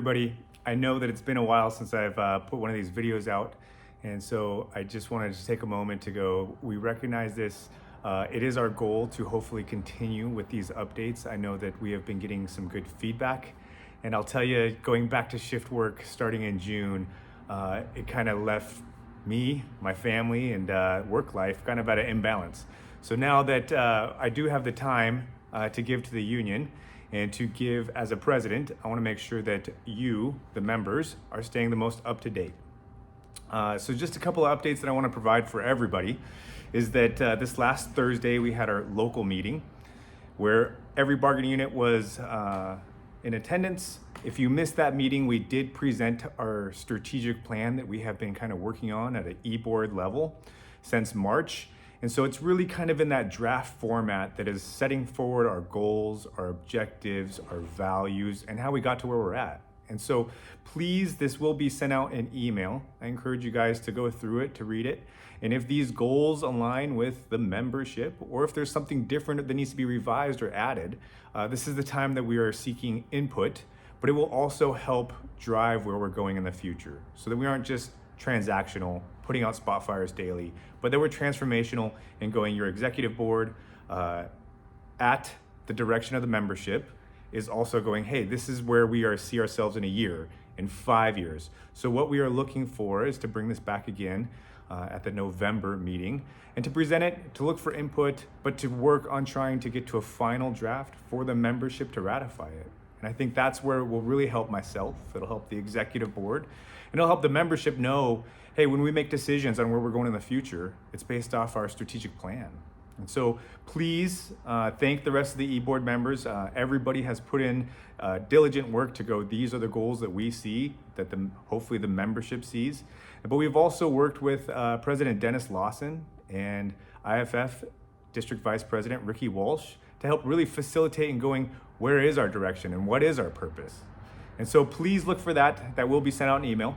everybody. I know that it's been a while since I've put one of these videos out, and so I just wanted to take a moment to go, we recognize this. It is our goal to hopefully continue with these updates. I know that we have been getting some good feedback, and I'll tell you, going back to shift work starting in June, it kind of left me, my family, and work life kind of at an imbalance. So now that I do have the time to give to the union, and to give as a president, I want to make sure that you, the members, are staying the most up to date. So just a couple of updates that I want to provide for everybody is that this last Thursday we had our local meeting where every bargaining unit was in attendance. If you missed that meeting, we did present our strategic plan that we have been kind of working on at an e-board level since March. And so it's really kind of in that draft format that is setting forward our goals, our objectives, our values, and how we got to where we're at. And so please, this will be sent out in email. I encourage you guys to go through it, to read it. And if these goals align with the membership, or if there's something different that needs to be revised or added, this is the time that we are seeking input, but it will also help drive where we're going in the future so that we aren't just transactional, putting out spot fires daily, but that we're transformational and going, your executive board at the direction of the membership is also going, hey, this is where we see ourselves in a year, in 5 years. So what we are looking for is to bring this back again at the November meeting and to present it, to look for input, but to work on trying to get to a final draft for the membership to ratify it. And I think that's where it will really help myself. It'll help the executive board, and it'll help the membership know, hey, when we make decisions on where we're going in the future, it's based off our strategic plan. And so please thank the rest of the e-board members. Everybody has put in diligent work to go, these are the goals that we see, that hopefully the membership sees. But we've also worked with President Dennis Lawson and IFF District Vice President Ricky Walsh to help really facilitate and going, where is our direction and what is our purpose? And so please look for that. That will be sent out in email.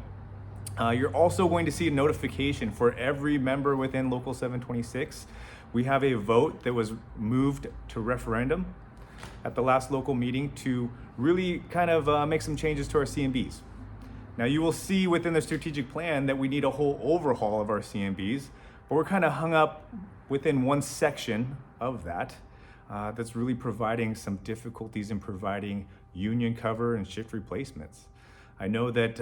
You're also going to see a notification for every member within Local 726. We have a vote that was moved to referendum at the last local meeting to really kind of make some changes to our CMBs. Now you will see within the strategic plan that we need a whole overhaul of our CMBs, but we're kind of hung up within one section of that that's really providing some difficulties in providing union cover and shift replacements. I know that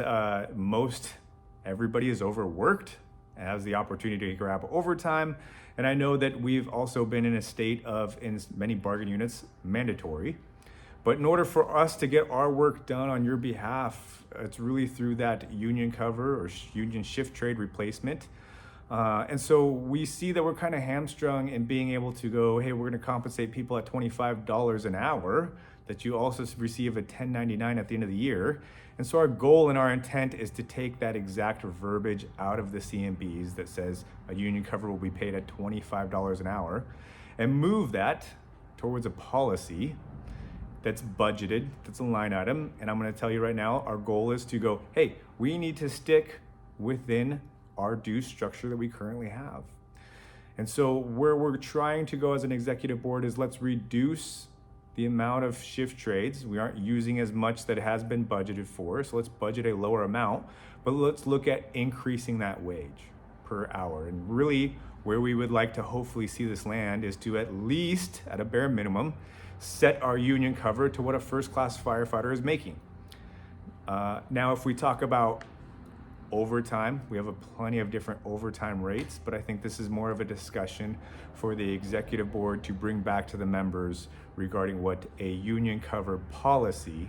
everybody is overworked and has the opportunity to grab overtime. And I know that we've also been in a state of, in many bargain units, mandatory. But in order for us to get our work done on your behalf, it's really through that union cover or union shift trade replacement. And so we see that we're kind of hamstrung in being able to go, hey, we're going to compensate people at $25 an hour, that you also receive a 1099 at the end of the year. And so our goal and our intent is to take that exact verbiage out of the CMBs that says a union cover will be paid at $25 an hour and move that towards a policy that's budgeted, that's a line item. And I'm going to tell you right now, our goal is to go, hey, we need to stick within our due structure that we currently have. And so where we're trying to go as an executive board is let's reduce the amount of shift trades. We aren't using as much that has been budgeted for, so let's budget a lower amount, but let's look at increasing that wage per hour. And really where we would like to hopefully see this land is to at least, at a bare minimum, set our union cover to what a first-class firefighter is making. Now, if we talk about overtime, we have plenty of different overtime rates, but I think this is more of a discussion for the executive board to bring back to the members regarding what a union cover policy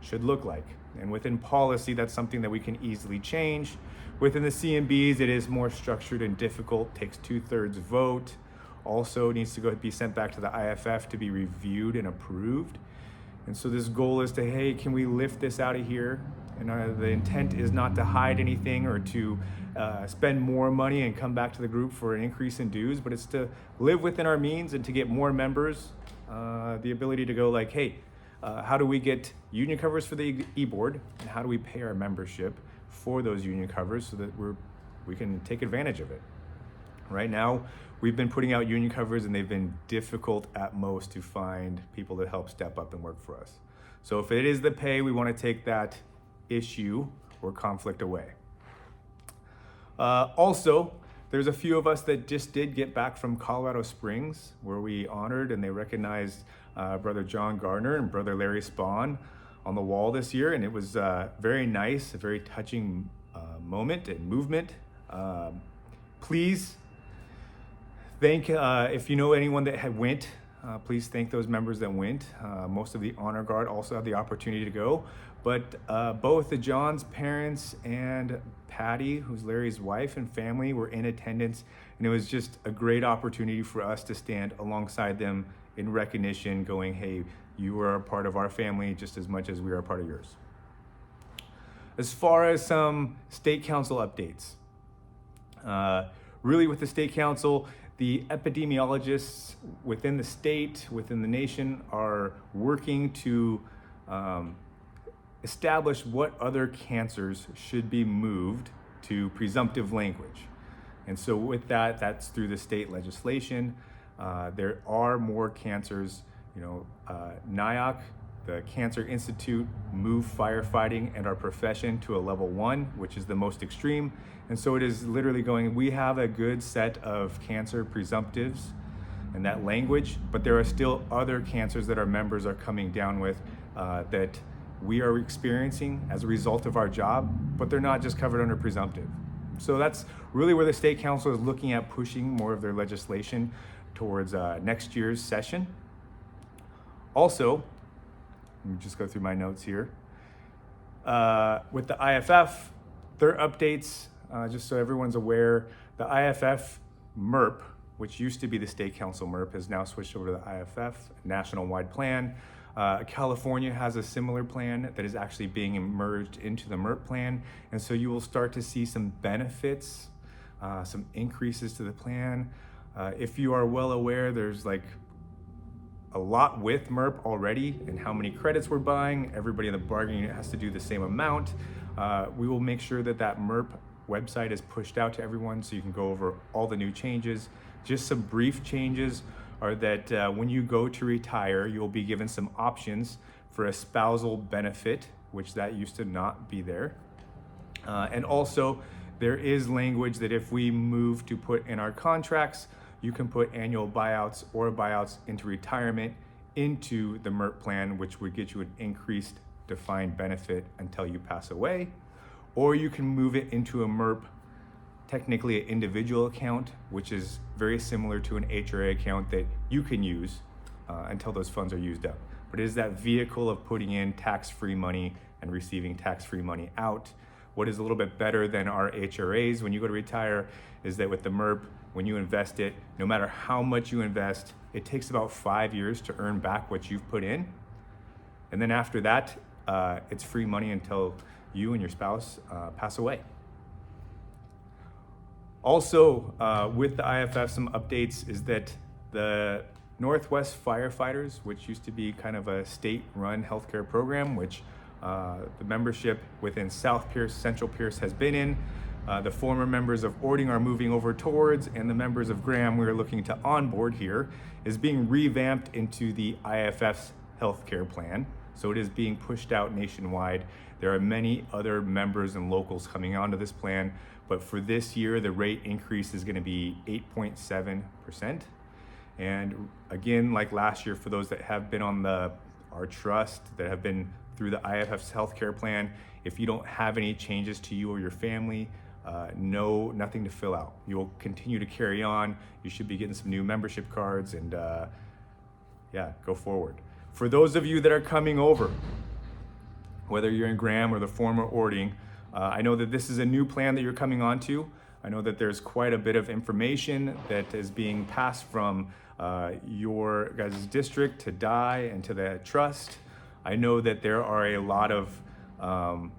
should look like. And within policy, that's something that we can easily change. Within the CMBs, it is more structured and difficult, takes 2/3 vote. Also needs to be sent back to the IFF to be reviewed and approved. And so this goal is to, hey, can we lift this out of here? And the intent is not to hide anything or to spend more money and come back to the group for an increase in dues, but it's to live within our means and to get more members the ability to go like, hey, how do we get union covers for the e-board, and how do we pay our membership for those union covers so that we can take advantage of it? Right now, we've been putting out union covers and they've been difficult at most to find people that help step up and work for us. So if it is the pay, we want to take that issue or conflict away. Also, there's a few of us that just did get back from Colorado Springs, where we honored and they recognized Brother John Gardner and Brother Larry Spahn on the wall this year, and it was very nice, a very touching moment and movement. Please thank, if you know anyone that had went, please thank those members that went. Most of the honor guard also had the opportunity to go, but both the John's parents and Patty, who's Larry's wife and family, were in attendance, and it was just a great opportunity for us to stand alongside them in recognition, going, hey, you are a part of our family just as much as we are a part of yours. As far as some state council updates, really with the state council, the epidemiologists within the state, within the nation, are working to establish what other cancers should be moved to presumptive language. And so with that, that's through the state legislation. There are more cancers, NIOC, the Cancer Institute, moved firefighting and our profession to a level 1, which is the most extreme. And so it is literally going, we have a good set of cancer presumptives and that language, but there are still other cancers that our members are coming down with that we are experiencing as a result of our job, but they're not just covered under presumptive. So that's really where the state council is looking at pushing more of their legislation towards next year's session. Also, let me just go through my notes here. With the IFF, their updates, just so everyone's aware, the IFF MERP, which used to be the State Council MERP, has now switched over to the IFF, national-wide plan. California has a similar plan that is actually being merged into the MERP plan, and so you will start to see some benefits, some increases to the plan. If you are well aware, there's like a lot with MERP already and how many credits we're buying. Everybody in the bargaining unit has to do the same amount. We will make sure that that MERP website is pushed out to everyone so you can go over all the new changes. Just some brief changes are that when you go to retire, you'll be given some options for a spousal benefit, which that used to not be there. And also, there is language that if we move to put in our contracts, you can put annual buyouts or buyouts into retirement into the MERP plan, which would get you an increased defined benefit until you pass away. Or you can move it into a MERP, technically an individual account, which is very similar to an HRA account that you can use until those funds are used up. But it is that vehicle of putting in tax-free money and receiving tax-free money out. What is a little bit better than our HRAs when you go to retire is that with the MERP, when you invest it, no matter how much you invest, it takes about 5 years to earn back what you've put in. And then after that, it's free money until you and your spouse pass away. Also, with the IFF, some updates is that the Northwest Firefighters, which used to be kind of a state-run healthcare program, which the membership within South Pierce, Central Pierce has been in. The former members of Orting are moving over towards, and the members of Graham we are looking to onboard here, is being revamped into the IFF's healthcare plan. So it is being pushed out nationwide. There are many other members and locals coming onto this plan, but for this year, the rate increase is gonna be 8.7%. And again, like last year, for those that have been on our trust, that have been through the IFF's healthcare plan, if you don't have any changes to you or your family, nothing to fill out. You'll continue to carry on. You should be getting some new membership cards and go forward. For those of you that are coming over, whether you're in Graham or the former Orting, I know that this is a new plan that you're coming onto. I know that there's quite a bit of information that is being passed from your guys' district to DI and to the trust. I know that there are a lot of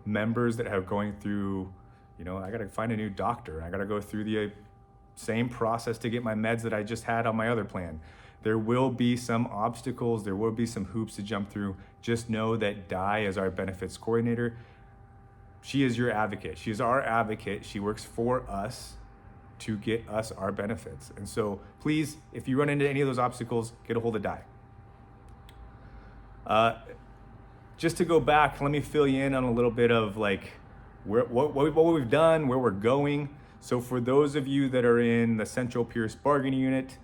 members that are going through, I gotta find a new doctor. I gotta go through the same process to get my meds that I just had on my other plan. There will be some obstacles, there will be some hoops to jump through. Just know that Di is our benefits coordinator. She is your advocate. She is our advocate. She works for us to get us our benefits. And so please, if you run into any of those obstacles, get a hold of Di. just to go back, let me fill you in on a little bit of like what we've done, where we're going. So for those of you that are in the Central Pierce Bargaining Unit,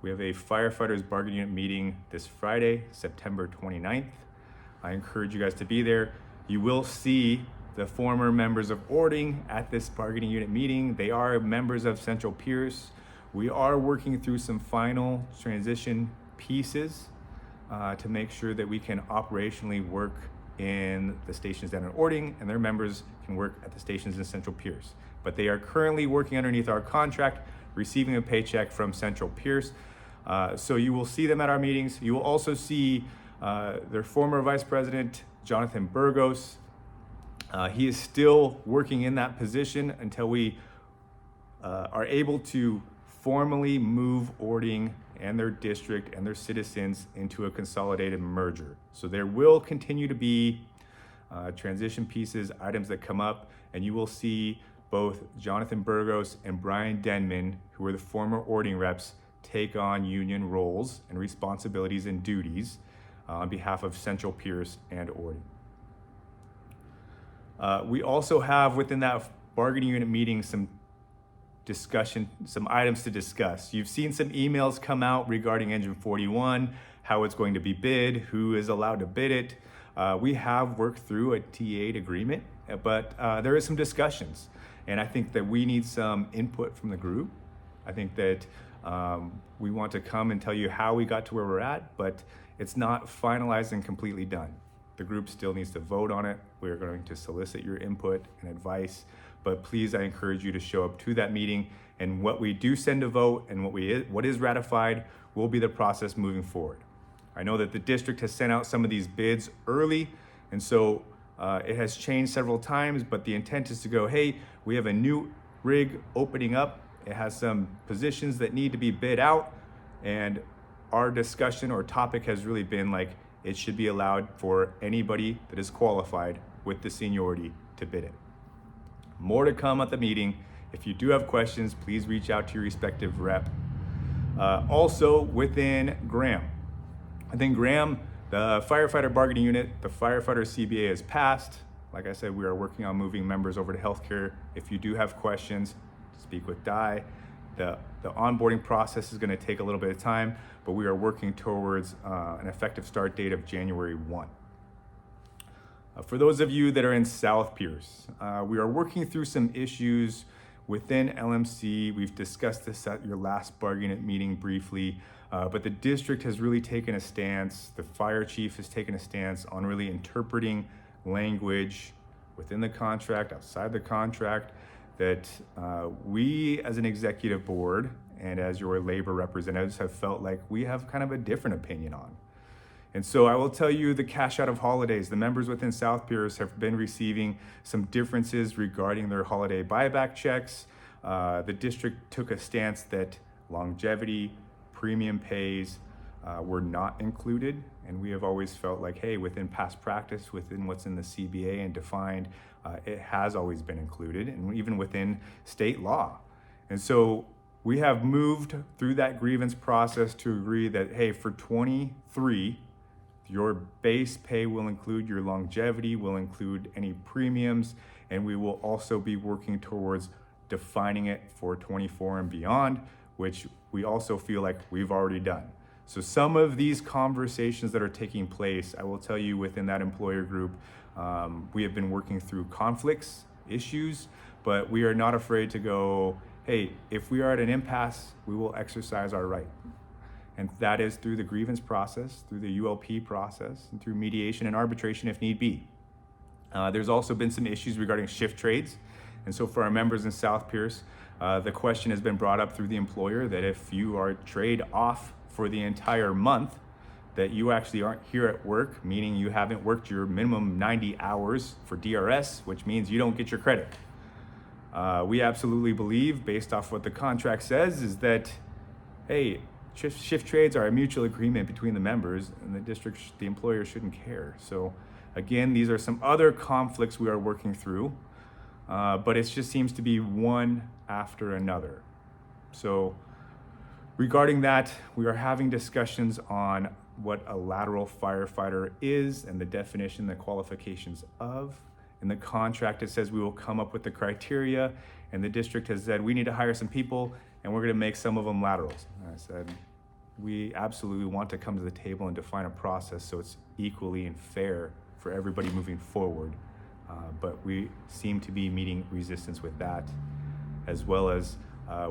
we have a firefighters bargaining unit meeting this Friday, September 29th. I encourage you guys to be there. You will see the former members of Orting at this bargaining unit meeting. They are members of Central Pierce. We are working through some final transition pieces to make sure that we can operationally work in the stations down in Orting, and their members can work at the stations in Central Pierce. But they are currently working underneath our contract, receiving a paycheck from Central Pierce. So you will see them at our meetings. You will also see their former Vice President, Jonathan Burgos. He is still working in that position until we are able to formally move Orting and their district and their citizens into a consolidated merger. So there will continue to be transition pieces, items that come up, and you will see both Jonathan Burgos and Brian Denman, who were the former Orting reps, take on union roles and responsibilities and duties on behalf of Central Pierce and Orting. We also have within that bargaining unit meeting some discussion, some items to discuss. You've seen some emails come out regarding Engine 41, how it's going to be bid, who is allowed to bid it. We have worked through a T8 agreement, but there is some discussions. And I think that we need some input from the group. I think that we want to come and tell you how we got to where we're at, but it's not finalized and completely done. The group still needs to vote on it. We're going to solicit your input and advice, but please, I encourage you to show up to that meeting, and what we do send to vote and what is ratified will be the process moving forward. I know that the district has sent out some of these bids early, and so it has changed several times, but the intent is to go, hey, we have a new rig opening up. It has some positions that need to be bid out, and our discussion or topic has really been like, it should be allowed for anybody that is qualified with the seniority to bid it. More to come at the meeting. If you do have questions, please reach out to your respective rep. Also within Graham, the firefighter bargaining unit, the firefighter CBA has passed. Like I said, we are working on moving members over to healthcare. If you do have questions, speak with Di. The onboarding process is going to take a little bit of time, but we are working towards an effective start date of January 1. For those of you that are in South Pierce, we are working through some issues within LMC. We've discussed this at your last bargaining meeting briefly, but the district has really taken a stance. The fire chief has taken a stance on really interpreting language within the contract, outside the contract, that we as an executive board and as your labor representatives have felt like we have kind of a different opinion on. And so I will tell you, the cash out of holidays, the members within South Pierce have been receiving some differences regarding their holiday buyback checks. The district took a stance that longevity, premium pays were not included. And we have always felt like, hey, within past practice, within what's in the CBA and defined, it has always been included, and even within state law. And so we have moved through that grievance process to agree that, hey, for 23, your base pay will include your longevity, will include any premiums, and we will also be working towards defining it for 24 and beyond, which we also feel like we've already done. So some of these conversations that are taking place, I will tell you within that employer group, we have been working through conflicts, issues, but we are not afraid to go, hey, if we are at an impasse, we will exercise our right. And that is through the grievance process, through the ULP process, and through mediation and arbitration if need be. There's also been some issues regarding shift trades. And so for our members in South Pierce, the question has been brought up through the employer that if you are trade off for the entire month, that you actually aren't here at work, meaning you haven't worked your minimum 90 hours for DRS, which means you don't get your credit. We absolutely believe, based off what the contract says, is that, hey, shift trades are a mutual agreement between the members, and the district, the employer shouldn't care. So again, these are some other conflicts we are working through, but it just seems to be one after another. So regarding that, we are having discussions on what a lateral firefighter is and the definition, the qualifications of. In the contract, it says we will come up with the criteria, and the district has said we need to hire some people and we're going to make some of them laterals. And I said, we absolutely want to come to the table and define a process so it's equally and fair for everybody moving forward. But we seem to be meeting resistance with that, as well as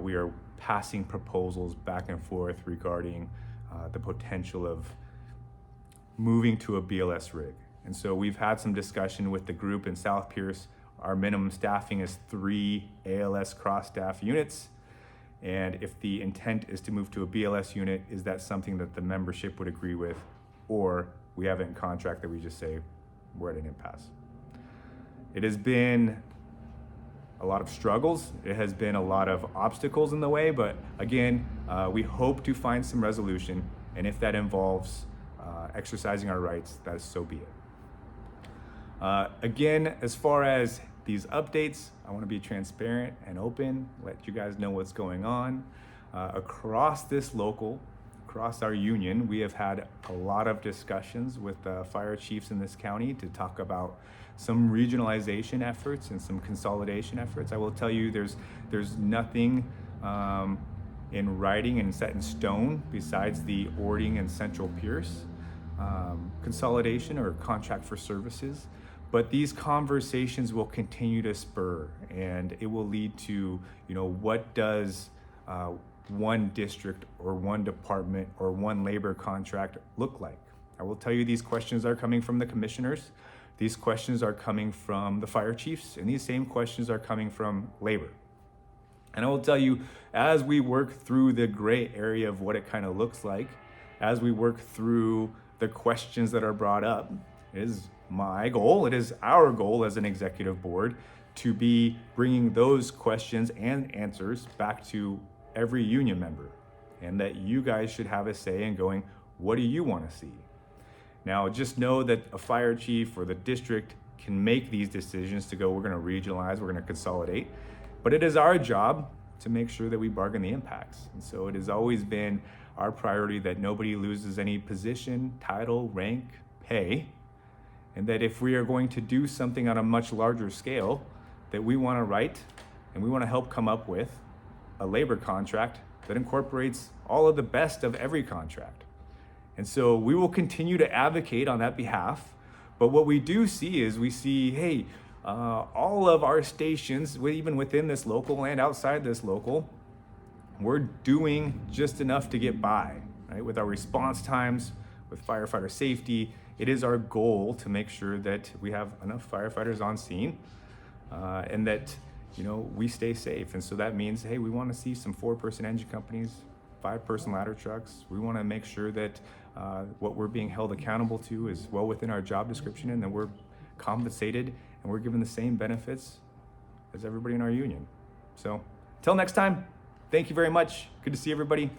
we are passing proposals back and forth regarding the potential of moving to a BLS rig. And so we've had some discussion with the group in South Pierce. Our minimum staffing is 3 ALS cross staff units. And if the intent is to move to a BLS unit, is that something that the membership would agree with? Or we have it in contract that we just say we're at an impasse. It has been a lot of struggles. It has been a lot of obstacles in the way, but again, we hope to find some resolution. And if that involves exercising our rights, that is so be it. Again, as far as these updates, I want to be transparent and open, let you guys know what's going on. Across this local, across our union, we have had a lot of discussions with the fire chiefs in this county to talk about some regionalization efforts and some consolidation efforts. I will tell you there's nothing in writing and set in stone besides the Orting and Central Pierce consolidation or contract for services. But these conversations will continue to spur, and it will lead to, what does one district or one department or one labor contract look like? I will tell you these questions are coming from the commissioners. These questions are coming from the fire chiefs, and these same questions are coming from labor. And I will tell you, as we work through the gray area of what it kind of looks like, as we work through the questions that are brought up, it is my goal, it is our goal as an executive board to be bringing those questions and answers back to every union member, and that you guys should have a say in going, what do you want to see? Now, just know that a fire chief or the district can make these decisions to go, we're going to regionalize, we're going to consolidate, but it is our job to make sure that we bargain the impacts. And so it has always been our priority that nobody loses any position, title, rank, pay, and that if we are going to do something on a much larger scale, that we want to write and we want to help come up with a labor contract that incorporates all of the best of every contract. And so we will continue to advocate on that behalf. But what we do see is hey, all of our stations, even within this local and outside this local, we're doing just enough to get by, right? With our response times, with firefighter safety. It is our goal to make sure that we have enough firefighters on scene and that we stay safe. And so that means, hey, we want to see some 4-person engine companies, 5-person ladder trucks. We want to make sure that what we're being held accountable to is well within our job description, and that we're compensated and we're given the same benefits as everybody in our union. So until next time, thank you very much. Good to see everybody.